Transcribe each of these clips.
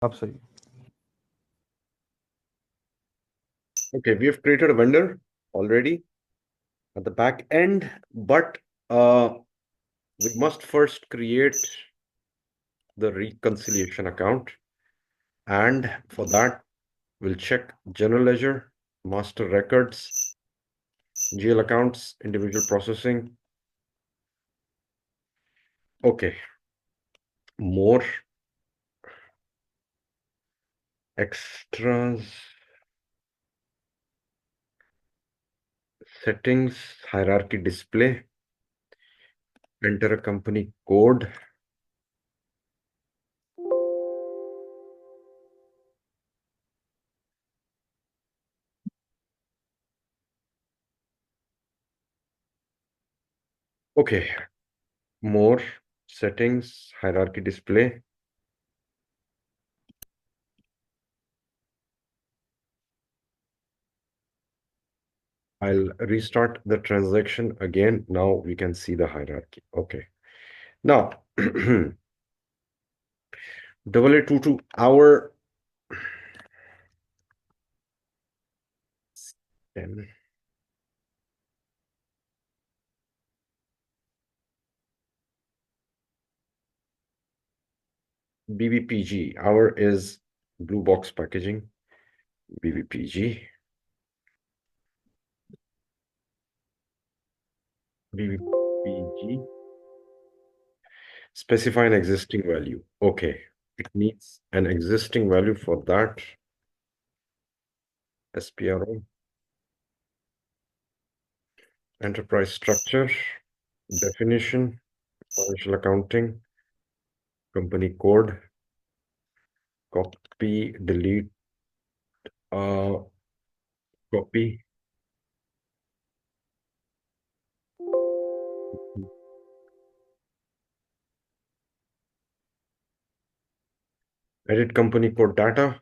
आप सही। Okay, we have created a vendor already at the back end, but we must first create the reconciliation account. And for that, we'll check general ledger, master records, GL accounts, individual processing. Okay, more extras, settings, hierarchy display, enter a company code. Okay, more settings, hierarchy display. I'll restart the transaction again. Now we can see the hierarchy. Okay. Now, 8822, our 10. BBPG, our is blue box packaging. BBPG. BBPG. Specify an existing value. Okay. It needs an existing value for that. SPRO. Enterprise structure. Definition. Financial accounting. Company code. Copy, delete, uh, copy. Edit company code data.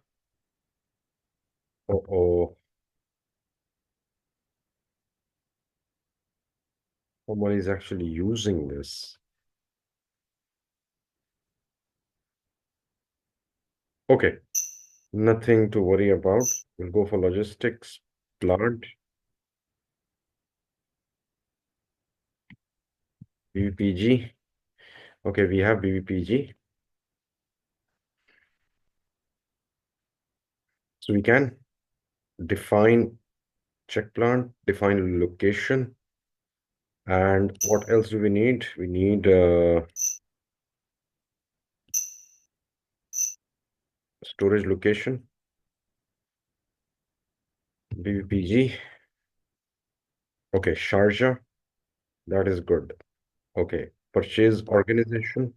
Oh, someone is actually using this. Okay, nothing to worry about. We'll go for logistics, plant, BBPG. Okay, we have BBPG. So we can define check plant, define location. And what else do we need? We need storage location, BBPG. Okay, Sharjah. That is good. Okay, purchase organization,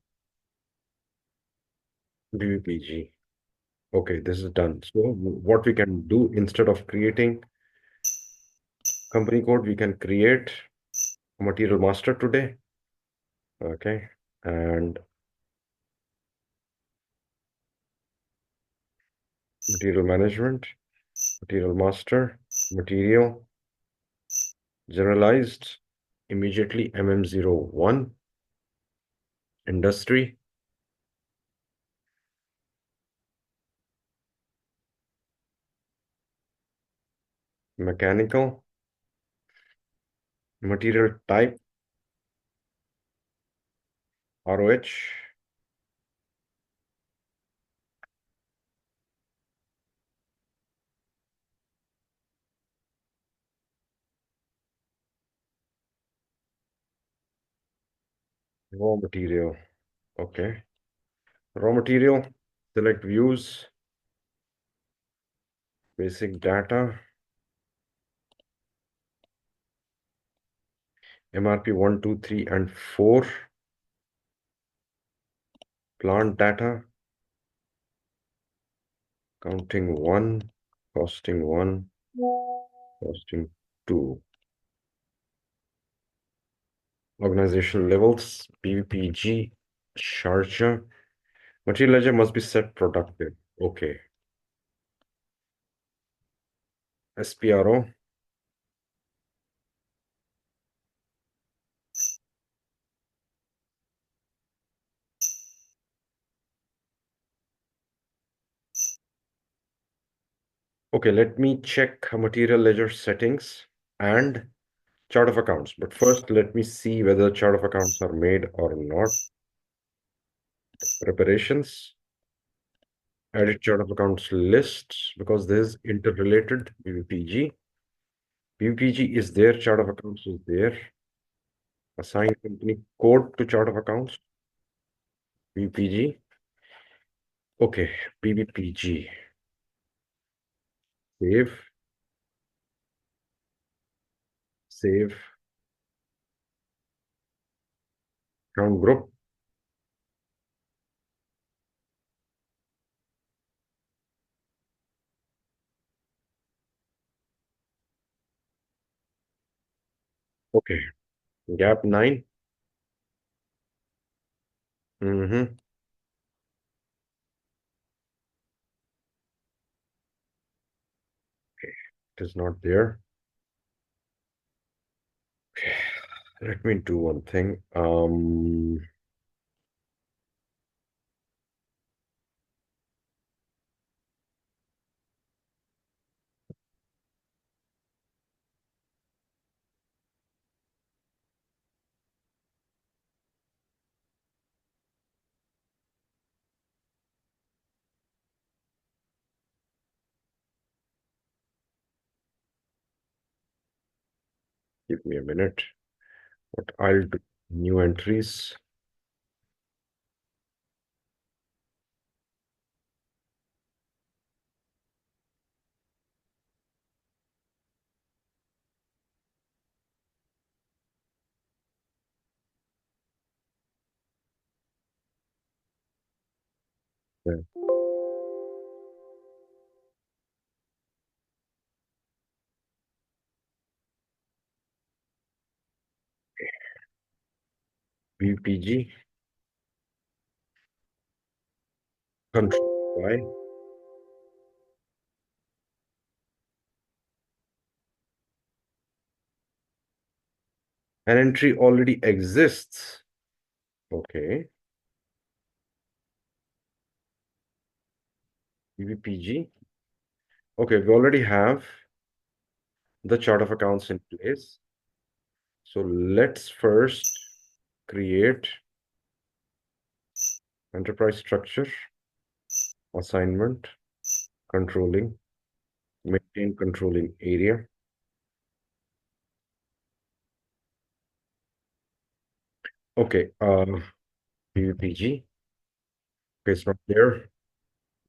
BBPG. Okay, this is done. So what we can do instead of creating company code, we can create a material master today. Okay, and material management, material master, material, generalized, immediately MM01, industry, mechanical, material type, ROH, raw material. Okay, raw material, select views, basic data, MRP 1, 2, 3, and 4, plant data, counting 1, costing 1, costing 2. Organizational levels, BVPG, Sharjah. Material ledger must be set productive. Okay. SPRO. Okay, let me check material ledger settings and chart of accounts. But first, let me see whether chart of accounts are made or not. Preparations, edit chart of accounts lists because this is interrelated. BBPG. BBPG is there, chart of accounts is there. Assign company code to chart of accounts. BBPG. Okay, BBPG. Save, save, account group. Okay, gap 9. Mm-hmm. It is not there. Okay, let me do one thing. Give me a minute. What I'll do, new entries. Yeah. BPG, control Y. An entry already exists. Okay. BPG. Okay, we already have the chart of accounts in place. So let's first create enterprise structure, assignment, controlling, maintain controlling area. Okay, PVPG. Okay, it's not there.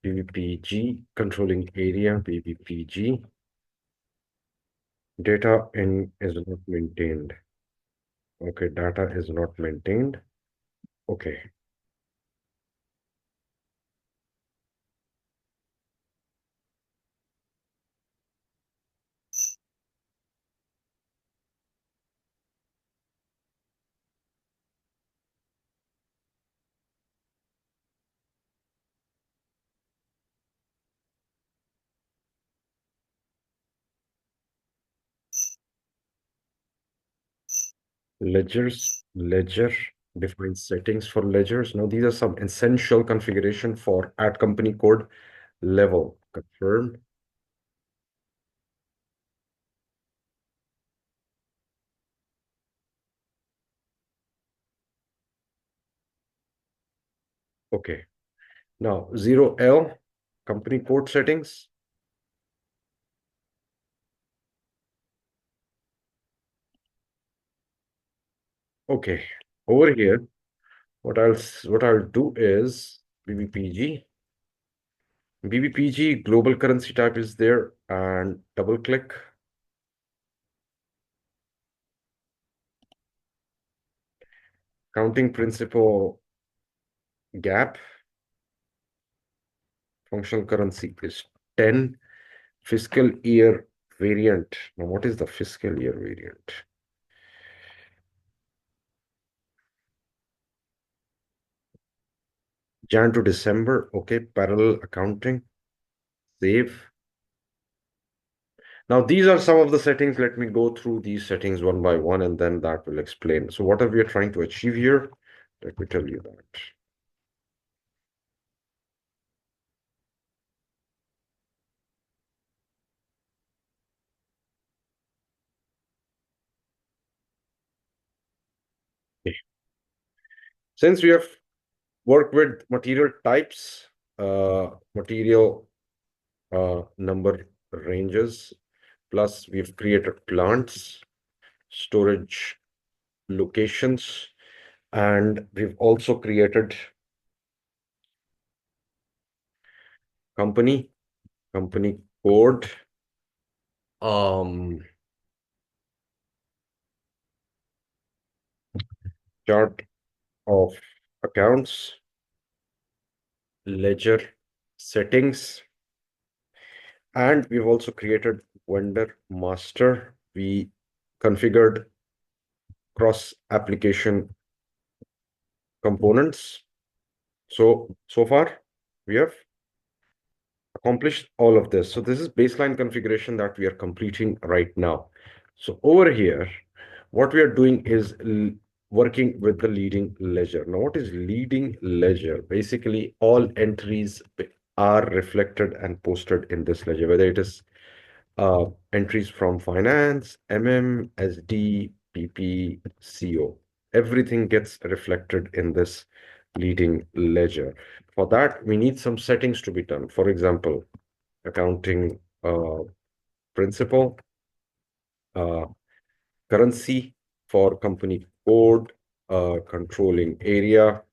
PVPG, controlling area, PVPG. Data in is not maintained. Okay, data is not maintained. Okay, ledger, define settings for ledgers. Now, these are some essential configuration for at company code level. Confirm. Okay. Now, 0L, company code settings. Okay. Over here, what I'll do is BBPG. BBPG global currency type is there and double click. Counting principle gap. Functional currency is 10. Fiscal year variant. Now, what is the fiscal year variant? Jan to December. Okay, parallel accounting. Save. Now, these are some of the settings. Let me go through these settings one by one, and then that will explain. So what are we trying to achieve here? Let me tell you that. Since we have worked with material types, material number ranges, plus we've created plants, storage locations, and we've also created company, company code, um, chart of accounts, ledger settings, and we've also created vendor master. We configured cross application components. So far we have accomplished all of this. So this is baseline configuration that we are completing right now. So over here, what we are doing is working with the leading ledger. Now, what is leading ledger? Basically, all entries are reflected and posted in this ledger, whether it is entries from finance, SD, PP, CO. Everything gets reflected in this leading ledger. For that, we need some settings to be done. For example, accounting principal, uh, currency for company code, controlling area,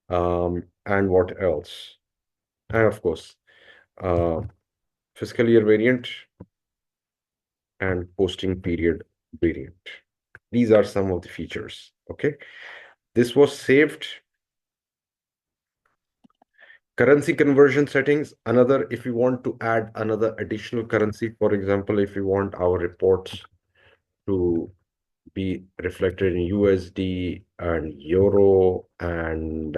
and what else? And of course, uh, fiscal year variant and posting period variant. These are some of the features. Okay. This was saved. Currency conversion settings. Another, if you want to add another additional currency, for example, if you want our reports to be reflected in USD and Euro and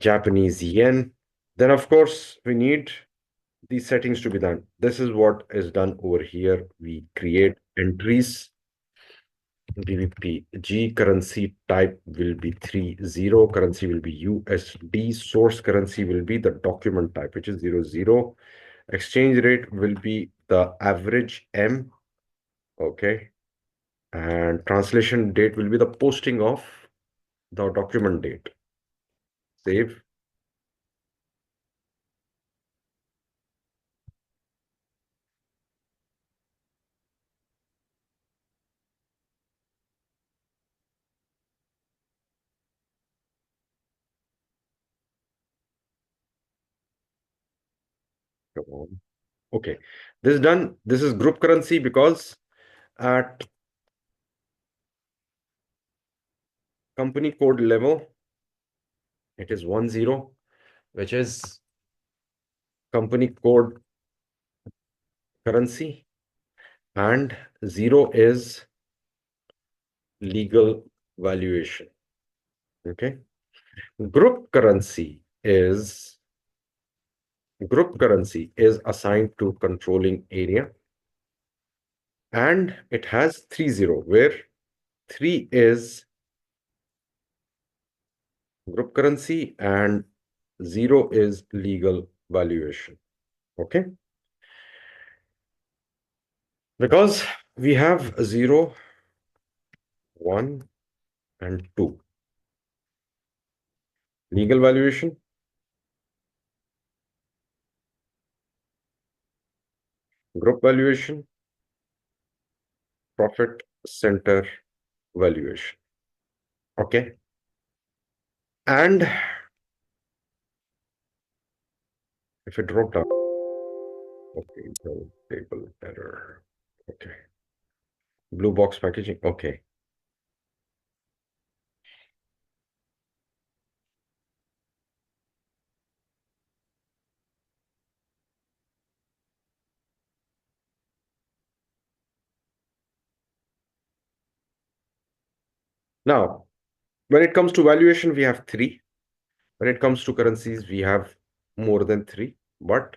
Japanese yen, then of course we need these settings to be done. This is what is done over here. We create entries. GBP currency type will be 30, currency will be USD, source currency will be the document type, which is 00. Exchange rate will be the average M, okay, and translation date will be the posting of the document date. Save. Come on. Okay, this is done. This is group currency because at company code level, it is 10, which is company code currency, and 0 is legal valuation. Okay. Group currency is assigned to controlling area, and it has 30, where 3 is group currency and 0 is legal valuation. Okay. Because we have 0, 1, and 2. Legal valuation, group valuation, profit center valuation. Okay. And if it drop down, okay, no table error. Okay. Blue box packaging. Okay. Now, when it comes to valuation, we have 3. When it comes to currencies, we have more than 3, but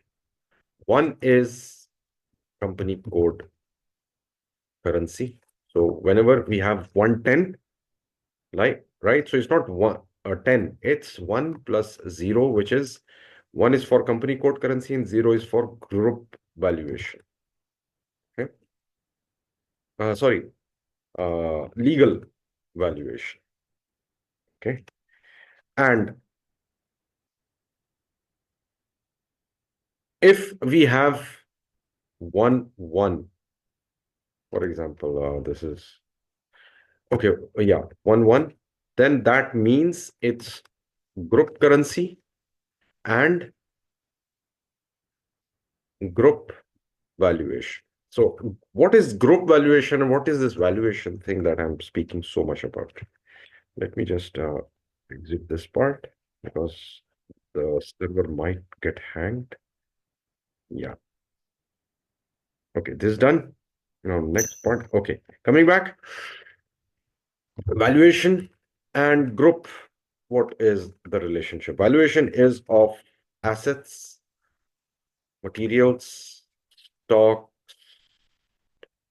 1 is company code currency. So whenever we have 110, like, right? So it's not 1 or 10, it's 1 plus 0, which is 1 is for company code currency and 0 is for group valuation. Okay. Sorry, legal valuation. Okay. And if we have 1, 1, for example, this is okay, yeah, 1, 1, then that means it's group currency and group valuation. So, what is group valuation and what is this valuation thing that I'm speaking so much about? Let me just exit this part because the server might get hanged. Yeah. Okay, this is done. Now, next part. Okay, coming back. Valuation and group. What is the relationship? Valuation is of assets, materials, stock,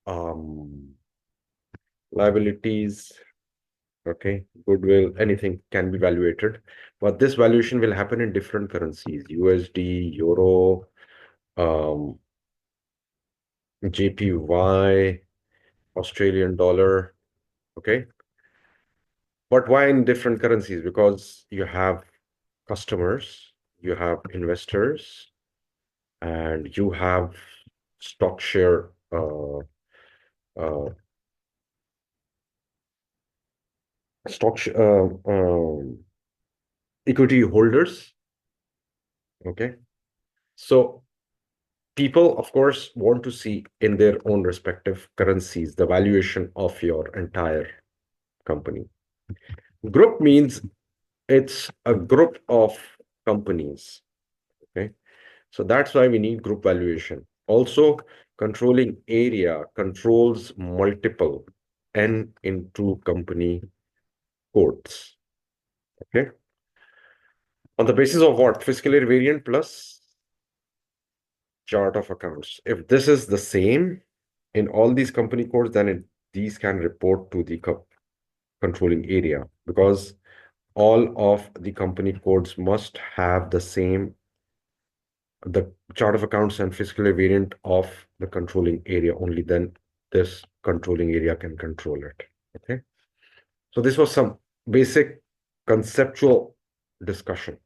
um, liabilities, okay, goodwill, anything can be valuated. But this valuation will happen in different currencies, USD, Euro, um, JPY, Australian dollar, okay? But why in different currencies? Because you have customers, you have investors, and you have stock share uh, stock sh equity holders. Okay, so people, of course, want to see in their own respective currencies the valuation of your entire company. Group means it's a group of companies. Okay, so that's why we need group valuation. Also, controlling area controls multiple N into company codes. Okay. On the basis of what? Fiscal year variant plus chart of accounts. If this is the same in all these company codes, then these can report to the controlling area because all of the company codes must have the chart of accounts and fiscal year variant of the controlling area. Only then this controlling area can control it. Okay. So this was some basic conceptual discussion.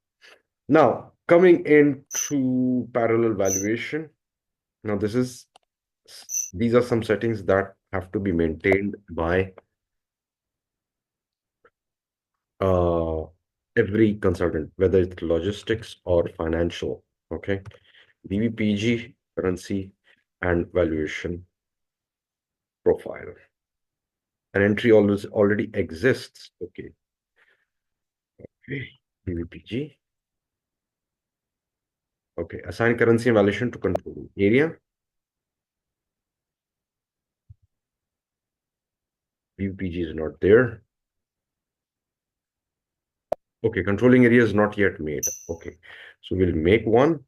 Now, coming into parallel valuation. Now, these are some settings that have to be maintained by uh, every consultant, whether it's logistics or financial. Okay. BBPG, currency, and valuation profile. An entry always already exists. Okay. Okay. BBPG. Okay. Assign currency and valuation to control area. BBPG is not there. Okay, controlling area is not yet made. Okay, so we'll make one.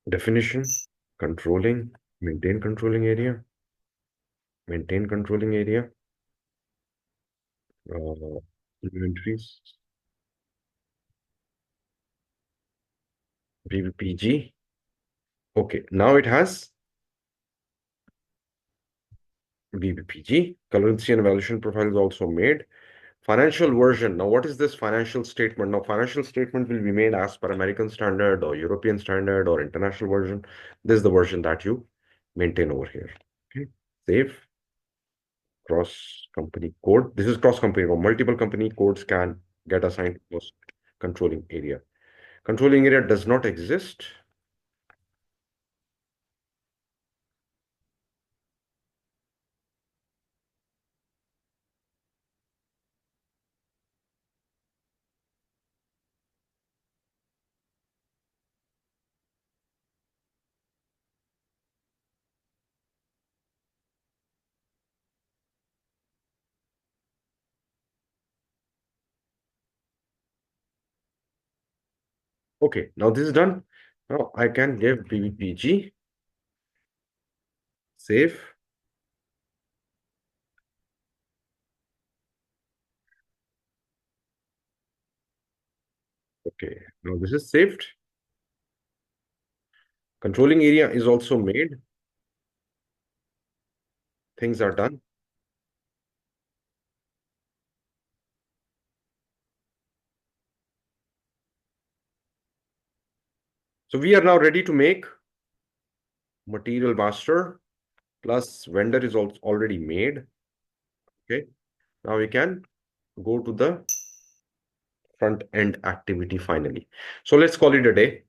Definition, controlling, maintain controlling area, inventories, BBPG. Okay, now it has BBPG. Currency and valuation profile is also made. Financial version. Now, what is this financial statement? Now, financial statement will be made as per American standard or European standard or international version. This is the version that you maintain over here. Okay, save. Cross company code. This is cross company code. Multiple company codes can get assigned to this controlling area. Controlling area does not exist. Okay, now this is done. Now I can give BBPG, save. Okay, now this is saved. Controlling area is also made. things are done. So we are now ready to make material master plus vendor is also already made. Okay. Now we can go to the front end activity finally. So let's call it a day.